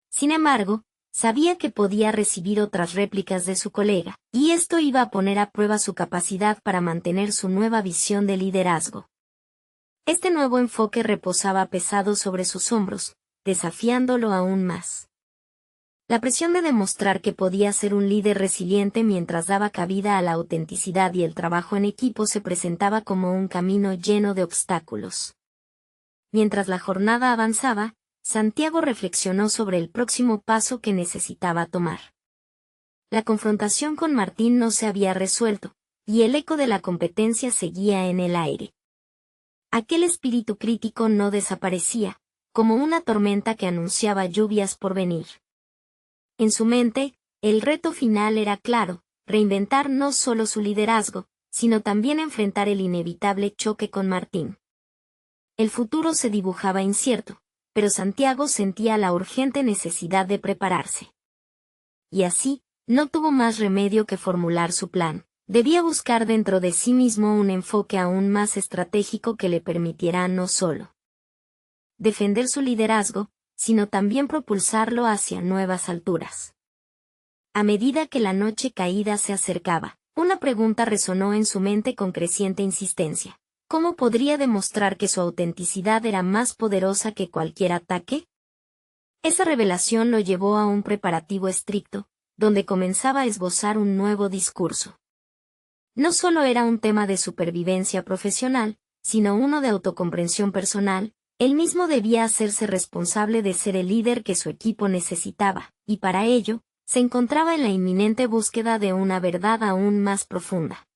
Sin embargo, sabía que podía recibir otras réplicas de su colega, y esto iba a poner a prueba su capacidad para mantener su nueva visión de liderazgo. Este nuevo enfoque reposaba pesado sobre sus hombros, desafiándolo aún más. La presión de demostrar que podía ser un líder resiliente mientras daba cabida a la autenticidad y el trabajo en equipo se presentaba como un camino lleno de obstáculos. Mientras la jornada avanzaba, Santiago reflexionó sobre el próximo paso que necesitaba tomar. La confrontación con Martín no se había resuelto, y el eco de la competencia seguía en el aire. Aquel espíritu crítico no desaparecía, como una tormenta que anunciaba lluvias por venir. En su mente, el reto final era claro, reinventar no solo su liderazgo, sino también enfrentar el inevitable choque con Martín. El futuro se dibujaba incierto, pero Santiago sentía la urgente necesidad de prepararse. Y así, no tuvo más remedio que formular su plan. Debía buscar dentro de sí mismo un enfoque aún más estratégico que le permitiera no solo defender su liderazgo, sino también propulsarlo hacia nuevas alturas. A medida que la noche caída se acercaba, una pregunta resonó en su mente con creciente insistencia. ¿Cómo podría demostrar que su autenticidad era más poderosa que cualquier ataque? Esa revelación lo llevó a un preparativo estricto, donde comenzaba a esbozar un nuevo discurso. No solo era un tema de supervivencia profesional, sino uno de autocomprensión personal. Él mismo debía hacerse responsable de ser el líder que su equipo necesitaba, y para ello, se encontraba en la inminente búsqueda de una verdad aún más profunda.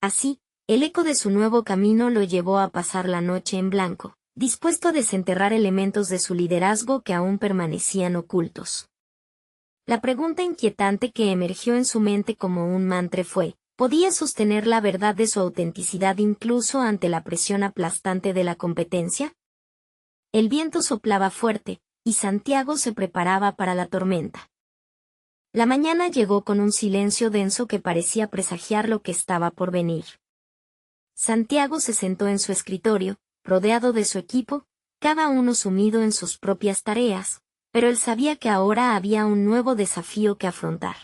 Así, el eco de su nuevo camino lo llevó a pasar la noche en blanco, dispuesto a desenterrar elementos de su liderazgo que aún permanecían ocultos. La pregunta inquietante que emergió en su mente como un mantra fue, ¿podía sostener la verdad de su autenticidad incluso ante la presión aplastante de la competencia? El viento soplaba fuerte, y Santiago se preparaba para la tormenta. La mañana llegó con un silencio denso que parecía presagiar lo que estaba por venir. Santiago se sentó en su escritorio, rodeado de su equipo, cada uno sumido en sus propias tareas, pero él sabía que ahora había un nuevo desafío que afrontar.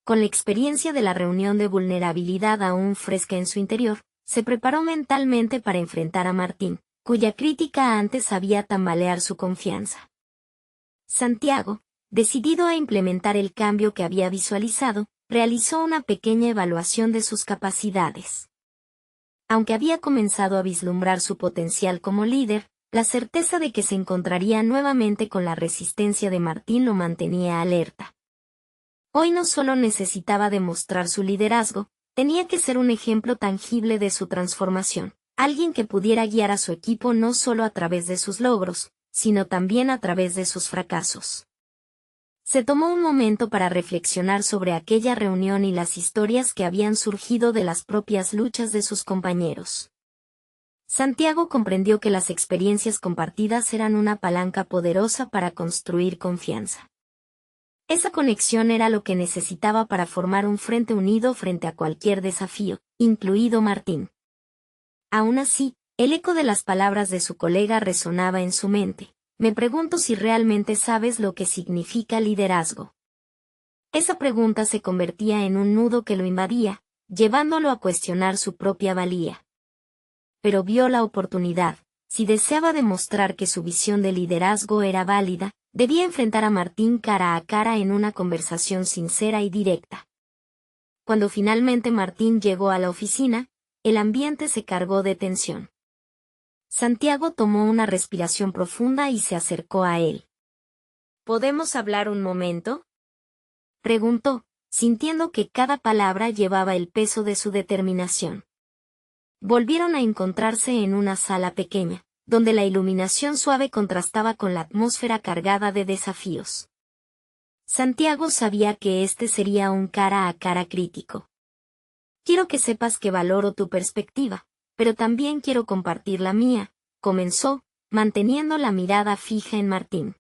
Con la experiencia de la reunión de vulnerabilidad aún fresca en su interior, se preparó mentalmente para enfrentar a Martín, cuya crítica antes sabía tambalear su confianza. Santiago, decidido a implementar el cambio que había visualizado, realizó una pequeña evaluación de sus capacidades. Aunque había comenzado a vislumbrar su potencial como líder, la certeza de que se encontraría nuevamente con la resistencia de Martín lo mantenía alerta. Hoy no solo necesitaba demostrar su liderazgo, tenía que ser un ejemplo tangible de su transformación. Alguien que pudiera guiar a su equipo no solo a través de sus logros, sino también a través de sus fracasos. Se tomó un momento para reflexionar sobre aquella reunión y las historias que habían surgido de las propias luchas de sus compañeros. Santiago comprendió que las experiencias compartidas eran una palanca poderosa para construir confianza. Esa conexión era lo que necesitaba para formar un frente unido frente a cualquier desafío, incluido Martín. Aún así, el eco de las palabras de su colega resonaba en su mente. Me pregunto si realmente sabes lo que significa liderazgo. Esa pregunta se convertía en un nudo que lo invadía, llevándolo a cuestionar su propia valía. Pero vio la oportunidad. Si deseaba demostrar que su visión de liderazgo era válida, debía enfrentar a Martín cara a cara en una conversación sincera y directa. Cuando finalmente Martín llegó a la oficina, el ambiente se cargó de tensión. Santiago tomó una respiración profunda y se acercó a él. ¿Podemos hablar un momento?, preguntó, sintiendo que cada palabra llevaba el peso de su determinación. Volvieron a encontrarse en una sala pequeña, donde la iluminación suave contrastaba con la atmósfera cargada de desafíos. Santiago sabía que este sería un cara a cara crítico. Quiero que sepas que valoro tu perspectiva, pero también quiero compartir la mía, comenzó, manteniendo la mirada fija en Martín.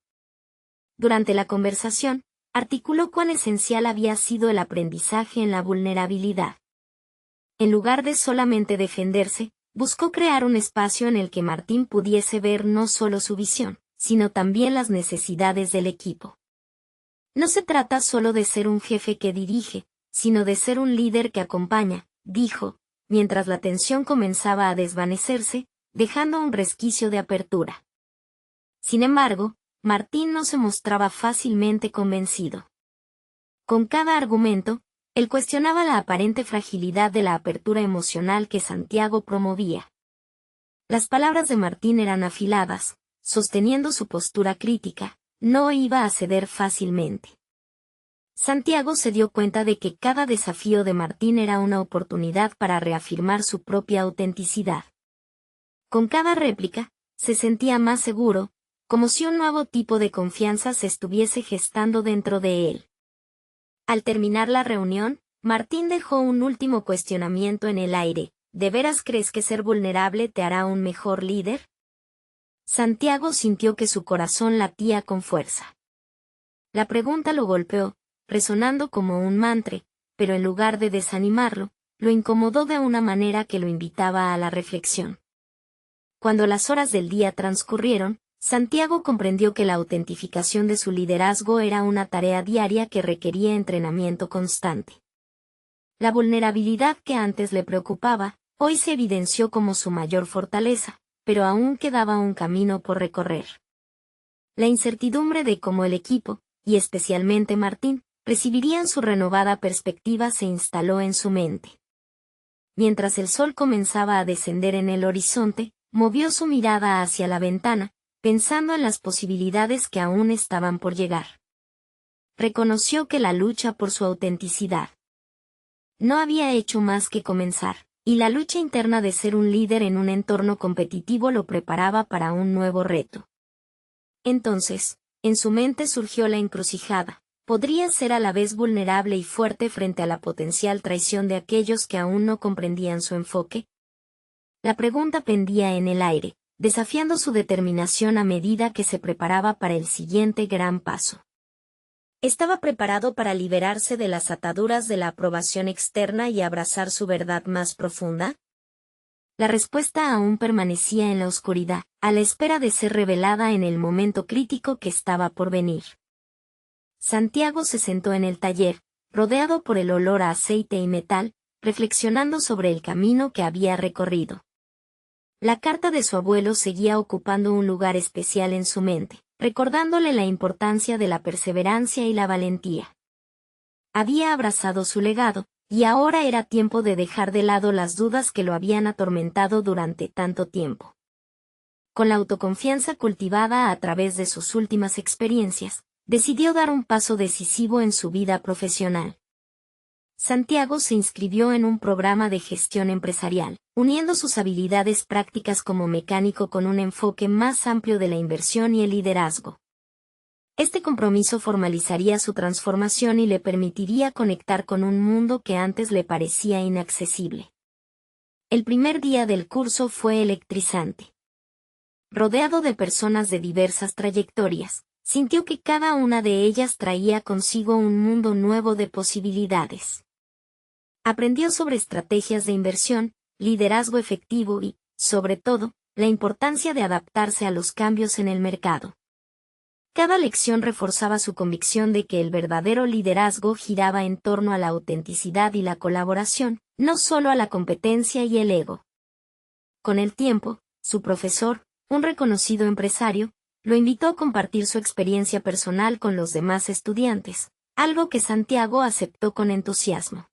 Durante la conversación, articuló cuán esencial había sido el aprendizaje en la vulnerabilidad. En lugar de solamente defenderse, buscó crear un espacio en el que Martín pudiese ver no solo su visión, sino también las necesidades del equipo. No se trata solo de ser un jefe que dirige, sino de ser un líder que acompaña, dijo, mientras la tensión comenzaba a desvanecerse, dejando un resquicio de apertura. Sin embargo, Martín no se mostraba fácilmente convencido. Con cada argumento, él cuestionaba la aparente fragilidad de la apertura emocional que Santiago promovía. Las palabras de Martín eran afiladas, sosteniendo su postura crítica, no iba a ceder fácilmente. Santiago se dio cuenta de que cada desafío de Martín era una oportunidad para reafirmar su propia autenticidad. Con cada réplica, se sentía más seguro, como si un nuevo tipo de confianza se estuviese gestando dentro de él. Al terminar la reunión, Martín dejó un último cuestionamiento en el aire. ¿De veras crees que ser vulnerable te hará un mejor líder? Santiago sintió que su corazón latía con fuerza. La pregunta lo golpeó, resonando como un mantra, pero en lugar de desanimarlo, lo incomodó de una manera que lo invitaba a la reflexión. Cuando las horas del día transcurrieron, Santiago comprendió que la autentificación de su liderazgo era una tarea diaria que requería entrenamiento constante. La vulnerabilidad que antes le preocupaba, hoy se evidenció como su mayor fortaleza, pero aún quedaba un camino por recorrer. La incertidumbre de cómo el equipo, y especialmente Martín, recibirían su renovada perspectiva se instaló en su mente. Mientras el sol comenzaba a descender en el horizonte, movió su mirada hacia la ventana, pensando en las posibilidades que aún estaban por llegar. Reconoció que la lucha por su autenticidad no había hecho más que comenzar, y la lucha interna de ser un líder en un entorno competitivo lo preparaba para un nuevo reto. Entonces, en su mente surgió la encrucijada. ¿Podría ser a la vez vulnerable y fuerte frente a la potencial traición de aquellos que aún no comprendían su enfoque? La pregunta pendía en el aire, desafiando su determinación a medida que se preparaba para el siguiente gran paso. ¿Estaba preparado para liberarse de las ataduras de la aprobación externa y abrazar su verdad más profunda? La respuesta aún permanecía en la oscuridad, a la espera de ser revelada en el momento crítico que estaba por venir. Santiago se sentó en el taller, rodeado por el olor a aceite y metal, reflexionando sobre el camino que había recorrido. La carta de su abuelo seguía ocupando un lugar especial en su mente, recordándole la importancia de la perseverancia y la valentía. Había abrazado su legado, y ahora era tiempo de dejar de lado las dudas que lo habían atormentado durante tanto tiempo. Con la autoconfianza cultivada a través de sus últimas experiencias, decidió dar un paso decisivo en su vida profesional. Santiago se inscribió en un programa de gestión empresarial, uniendo sus habilidades prácticas como mecánico con un enfoque más amplio de la inversión y el liderazgo. Este compromiso formalizaría su transformación y le permitiría conectar con un mundo que antes le parecía inaccesible. El primer día del curso fue electrizante. Rodeado de personas de diversas trayectorias, sintió que cada una de ellas traía consigo un mundo nuevo de posibilidades. Aprendió sobre estrategias de inversión, liderazgo efectivo y, sobre todo, la importancia de adaptarse a los cambios en el mercado. Cada lección reforzaba su convicción de que el verdadero liderazgo giraba en torno a la autenticidad y la colaboración, no solo a la competencia y el ego. Con el tiempo, su profesor, un reconocido empresario, lo invitó a compartir su experiencia personal con los demás estudiantes, algo que Santiago aceptó con entusiasmo.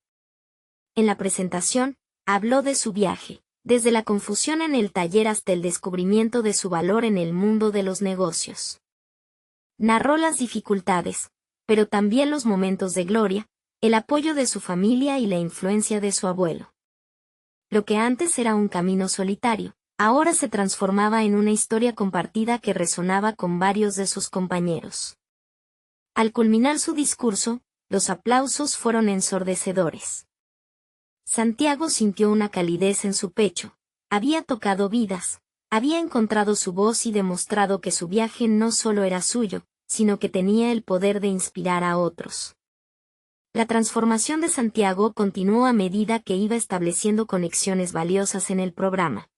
En la presentación, habló de su viaje, desde la confusión en el taller hasta el descubrimiento de su valor en el mundo de los negocios. Narró las dificultades, pero también los momentos de gloria, el apoyo de su familia y la influencia de su abuelo. Lo que antes era un camino solitario, ahora se transformaba en una historia compartida que resonaba con varios de sus compañeros. Al culminar su discurso, los aplausos fueron ensordecedores. Santiago sintió una calidez en su pecho. Había tocado vidas, había encontrado su voz y demostrado que su viaje no solo era suyo, sino que tenía el poder de inspirar a otros. La transformación de Santiago continuó a medida que iba estableciendo conexiones valiosas en el programa.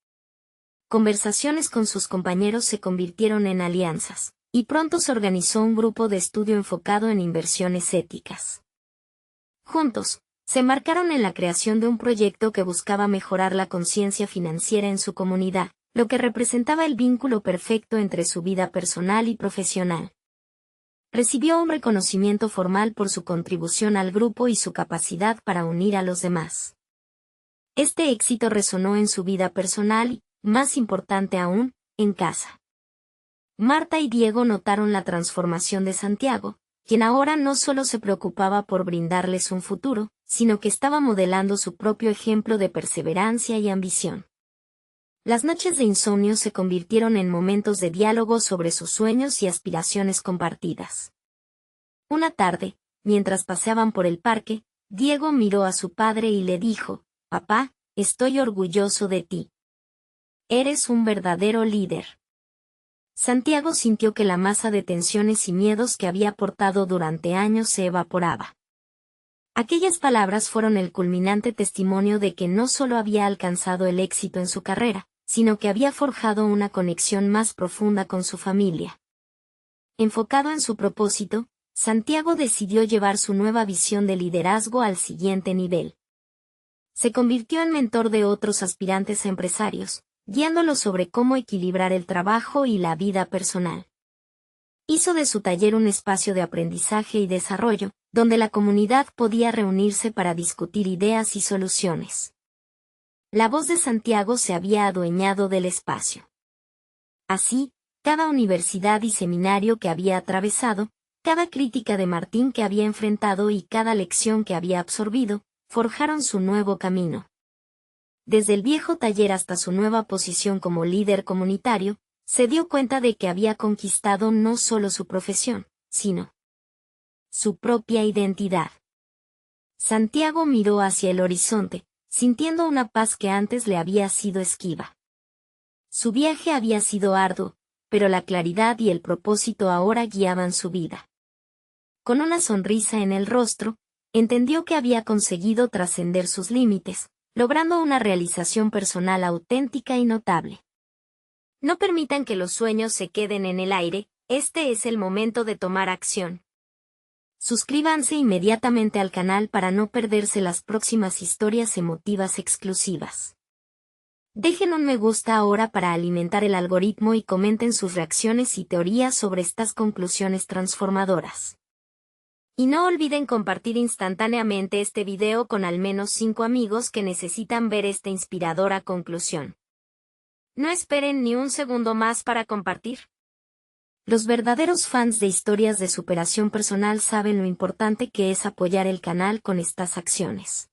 Conversaciones con sus compañeros se convirtieron en alianzas, y pronto se organizó un grupo de estudio enfocado en inversiones éticas. Juntos, se embarcaron en la creación de un proyecto que buscaba mejorar la conciencia financiera en su comunidad, lo que representaba el vínculo perfecto entre su vida personal y profesional. Recibió un reconocimiento formal por su contribución al grupo y su capacidad para unir a los demás. Este éxito resonó en su vida personal y, más importante aún, en casa. Marta y Diego notaron la transformación de Santiago, quien ahora no solo se preocupaba por brindarles un futuro, sino que estaba modelando su propio ejemplo de perseverancia y ambición. Las noches de insomnio se convirtieron en momentos de diálogo sobre sus sueños y aspiraciones compartidas. Una tarde, mientras paseaban por el parque, Diego miró a su padre y le dijo: «Papá, estoy orgulloso de ti. Eres un verdadero líder». Santiago sintió que la masa de tensiones y miedos que había portado durante años se evaporaba. Aquellas palabras fueron el culminante testimonio de que no solo había alcanzado el éxito en su carrera, sino que había forjado una conexión más profunda con su familia. Enfocado en su propósito, Santiago decidió llevar su nueva visión de liderazgo al siguiente nivel. Se convirtió en mentor de otros aspirantes empresarios, guiándolos sobre cómo equilibrar el trabajo y la vida personal. Hizo de su taller un espacio de aprendizaje y desarrollo, donde la comunidad podía reunirse para discutir ideas y soluciones. La voz de Santiago se había adueñado del espacio. Así, cada universidad y seminario que había atravesado, cada crítica de Martín que había enfrentado y cada lección que había absorbido, forjaron su nuevo camino. Desde el viejo taller hasta su nueva posición como líder comunitario, se dio cuenta de que había conquistado no solo su profesión, sino su propia identidad. Santiago miró hacia el horizonte, sintiendo una paz que antes le había sido esquiva. Su viaje había sido arduo, pero la claridad y el propósito ahora guiaban su vida. Con una sonrisa en el rostro, entendió que había conseguido trascender sus límites, logrando una realización personal auténtica y notable. No permitan que los sueños se queden en el aire, este es el momento de tomar acción. Suscríbanse inmediatamente al canal para no perderse las próximas historias emotivas exclusivas. Dejen un me gusta ahora para alimentar el algoritmo y comenten sus reacciones y teorías sobre estas conclusiones transformadoras. Y no olviden compartir instantáneamente este video con al menos 5 amigos que necesitan ver esta inspiradora conclusión. No esperen ni un segundo más para compartir. Los verdaderos fans de historias de superación personal saben lo importante que es apoyar el canal con estas acciones.